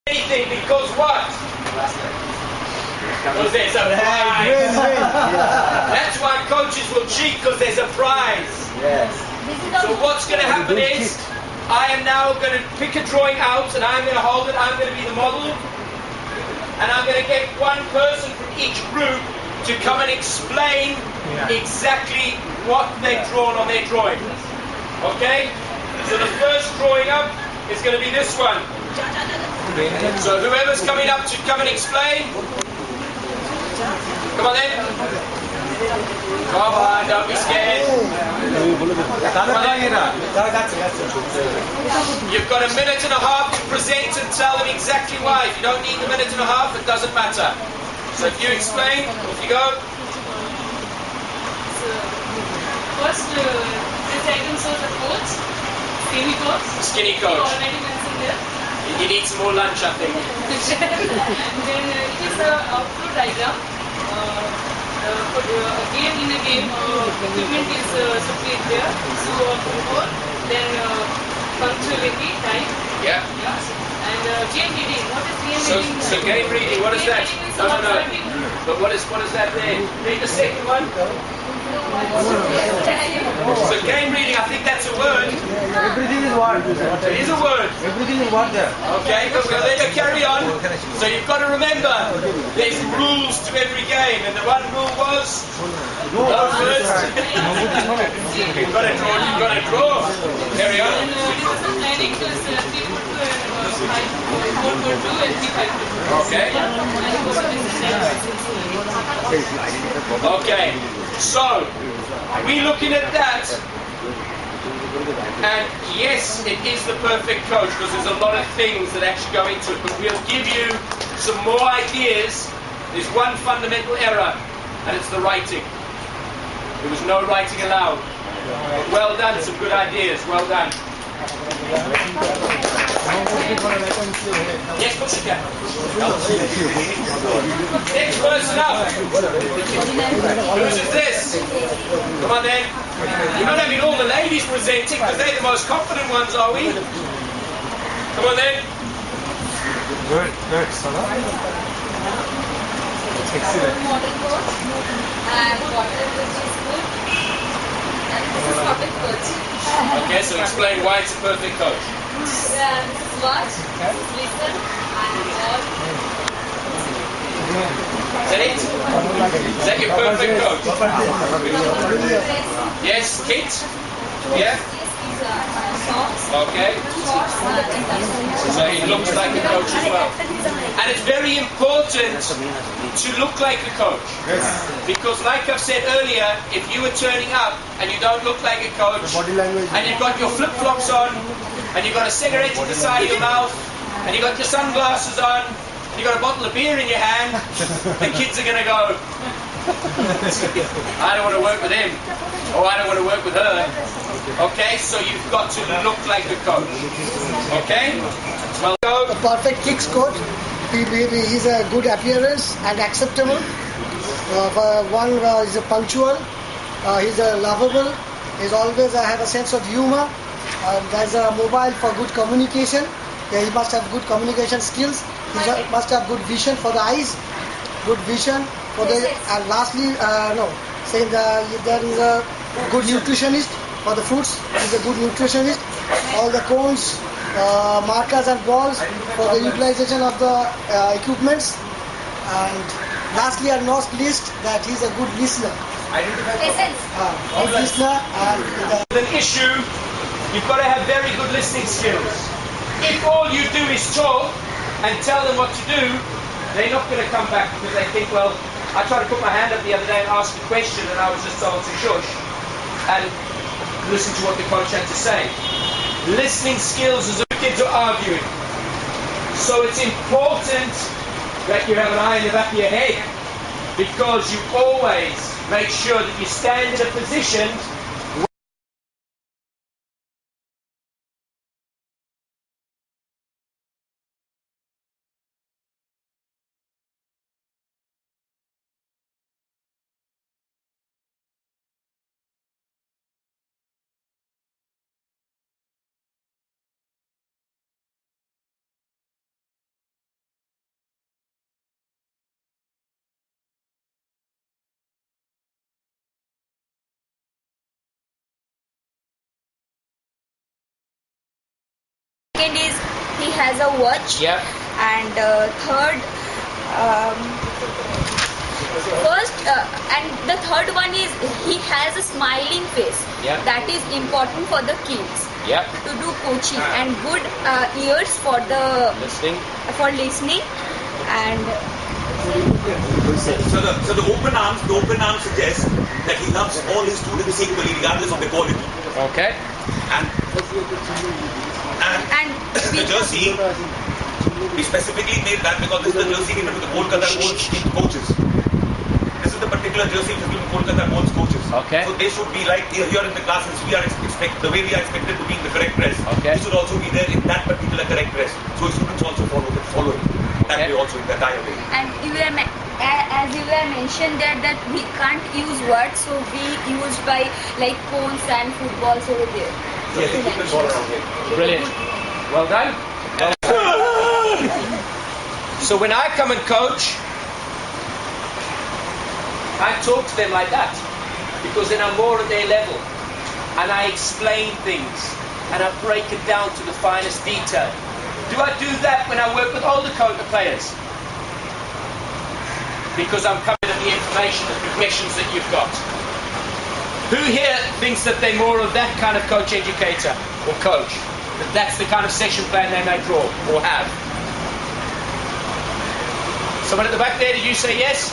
anything because what? Because there's a prize. That's why coaches will cheat, because there's a prize. Yes. So what's going to happen is, I am now going to pick a drawing out and I'm going to hold it. I'm going to be the model. And I'm going to get one person from each group to come and explain exactly what they've drawn on their drawing. Okay? So the first drawing up is going to be this one. So whoever's coming up to come and explain. Come on then. Come on, don't be scared. You've got a minute and a half to present and tell them exactly why. If you don't need a minute and a half, it doesn't matter. So if you explain, off you go. First, this item shows the coach, skinny coach. Skinny coach. Already mentioned there. You need some more lunch, I think. Then it is the output diagram. Again in a game, equipment is separate there. So football, then punctuality, time. Yeah. And game reading. What is game reading? So game reading, what is that? No. But what is that there? Read the second one. So game reading, I think that's a word. Everything is what? It is a word. Everything is what there? Okay, but we'll let you carry on. So you've got to remember, there's rules to every game, and the one rule was no first. You've got to draw. Carry on. Okay. Okay. So we're looking at that, and yes, it is the perfect coach, because there's a lot of things that actually go into it, but we'll give you some more ideas. There's one fundamental error, and it's the writing. There was no writing allowed. But well done, some good ideas, well done. Yes, push it down. Next person up. Whose is this? Come on then. We're not having all the ladies presenting, because they're the most confident ones, are we? Come on then. Good. Excellent. Model coach and water which is good, and this is perfect coach. Okay, so explain why it's a perfect coach. This is watch, listen, and all. Is that it? Is that your perfect coach? Yes, Kit? Yeah? Okay. So he looks like a coach as well. And it's very important to look like a coach. Because like I've said earlier, if you were turning up and you don't look like a coach, and you've got your flip-flops on, and you've got a cigarette in the side of your mouth, and you've got your sunglasses on, and you've got a bottle of beer in your hand, the kids are going to go, I don't want to work with him, or I don't want to work with her. Okay, so you've got to look like a coach. Okay? Well, go. A perfect kicks coach. He's a good appearance and acceptable. He's a punctual. He's a lovable. He's always have a sense of humor. There's a mobile for good communication. He must have good communication skills. He must have good vision for the eyes. Good vision for the. And lastly, there is a good nutritionist for the foods. He's a good nutritionist. All the cones, markers and balls for the utilization of the equipments. And lastly and not least, that he's a good listener. Good listener. And an issue, you've got to have very good listening skills. If all you do is talk and tell them what to do, they're not going to come back, because they think, well, I tried to put my hand up the other day and ask a question, and I was just told to shush and listen to what the coach had to say. Listening skills as the kids are arguing. So it's important that you have an eye in the back of your head, because you always make sure that you stand in a position has a watch. Yep. And third, and the third one is he has a smiling face. Yep. That is important for the kids. Yep. To do coaching, and good ears for listening, and So the open arms suggests that he loves all his students equally, regardless of the quality. Okay. And the jersey, we specifically made that because this is the jersey given to the Kolkata Goalz coaches. This is the particular jersey which is given to Kolkata Goalz coaches. Okay. So they should be like here in the classes. The way we are expected to be in the correct dress. Okay. He should also be there in that particular correct dress. So his students also follow it. That way also in the entire way. And as you were mentioned that we can't use words, so we use by like cones and footballs over there. Yes, the equipment all around here. Brilliant. Well done. So when I come and coach, I talk to them like that, because then I'm more at their level, and I explain things and I break it down to the finest detail. Do I do that when I work with older players? Because I'm coming to the information, the progressions that you've got. Who here thinks that they're more of that kind of coach educator or coach? That that's the kind of session plan they may draw or have? Someone at the back there, did you say yes?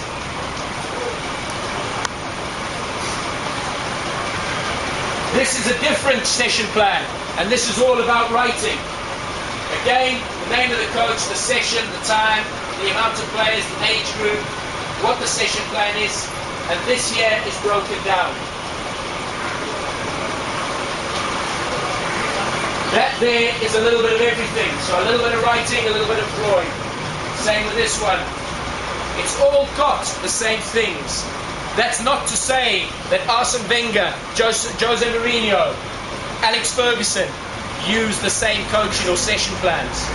This is a different session plan, and this is all about writing. Again, the name of the coach, the session, the time, the amount of players, the age group, what the session plan is, and this here is broken down. That there is a little bit of everything, so a little bit of writing, a little bit of drawing. Same with this one. It's all got the same things. That's not to say that Arsene Wenger, Jose Mourinho, Alex Ferguson use the same coaching or session plans.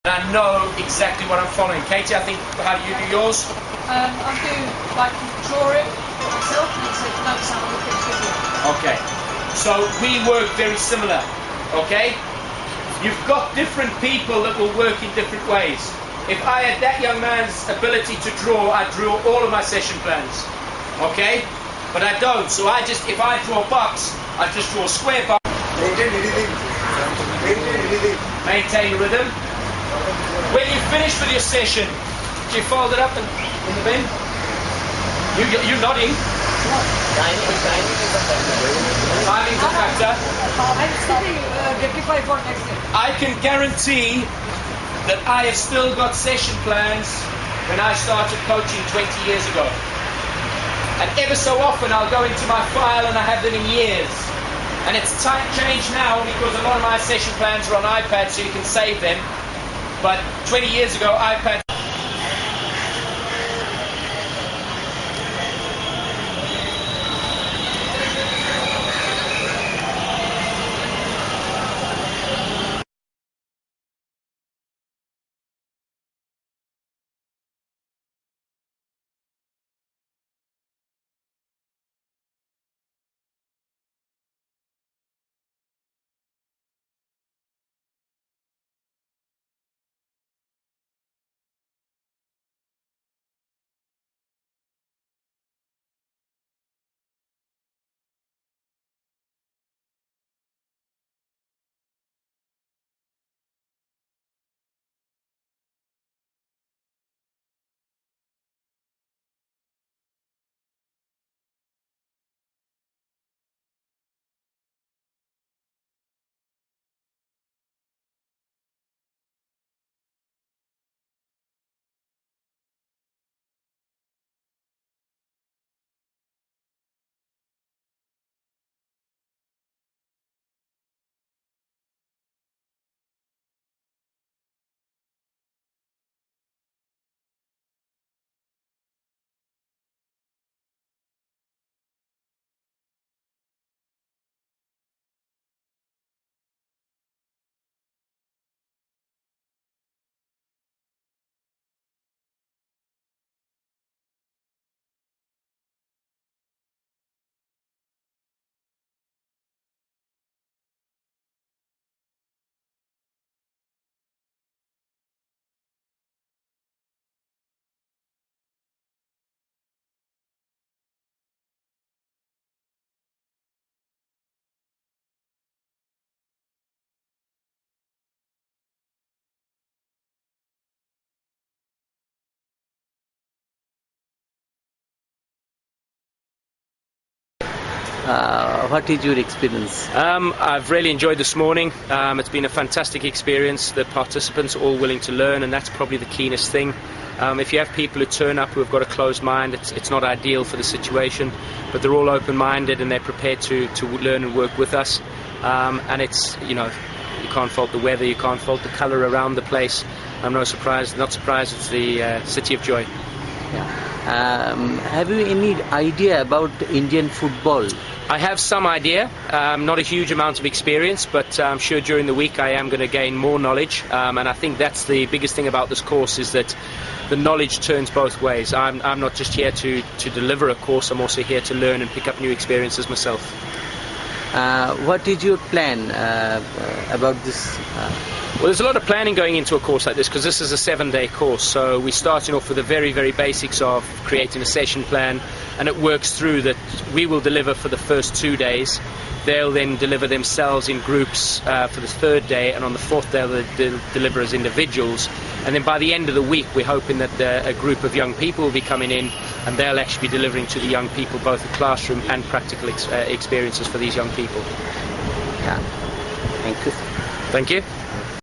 And I know exactly what I'm following. Katie, I think, how do you do yours? I do like drawing myself and to notice how the picture is. Okay. So we work very similar. Okay? You've got different people that will work in different ways. if I had that young man's ability to draw, I'd draw all of my session plans. Okay? But I don't. So if I draw a box, I just draw a square box. Maintain rhythm. When you finish with your session, do you fold it up in the bin? You're nodding. Timing's a factor. I can guarantee that I have still got session plans when I started coaching 20 years ago. And ever so often I'll go into my file and I have them in years. And it's changed now because a lot of my session plans are on iPad, so you can save them. But 20 years ago, iPad. What is your experience? I've really enjoyed this morning. It's been a fantastic experience. The participants are all willing to learn, and that's probably the keenest thing. If you have people who turn up who have got a closed mind, it's not ideal for the situation, but they're all open-minded and they're prepared to learn and work with us. And it's, you can't fault the weather, you can't fault the colour around the place. I'm not surprised it's the City of Joy. Have you any idea about Indian football? I have some idea, not a huge amount of experience, but I'm sure during the week I am going to gain more knowledge, and I think that's the biggest thing about this course, is that the knowledge turns both ways. I'm not just here to deliver a course, I'm also here to learn and pick up new experiences myself. What is your plan about this? Well, there's a lot of planning going into a course like this, because this is a 7-day course. So we're starting off with the very, very basics of creating a session plan, and it works through that we will deliver for the first 2 days. They'll then deliver themselves in groups for the 3rd day, and on the 4th day they'll deliver as individuals. And then by the end of the week we're hoping that a group of young people will be coming in, and they'll actually be delivering to the young people both the classroom and practical experiences for these young people. Yeah. Thank you. Thank you.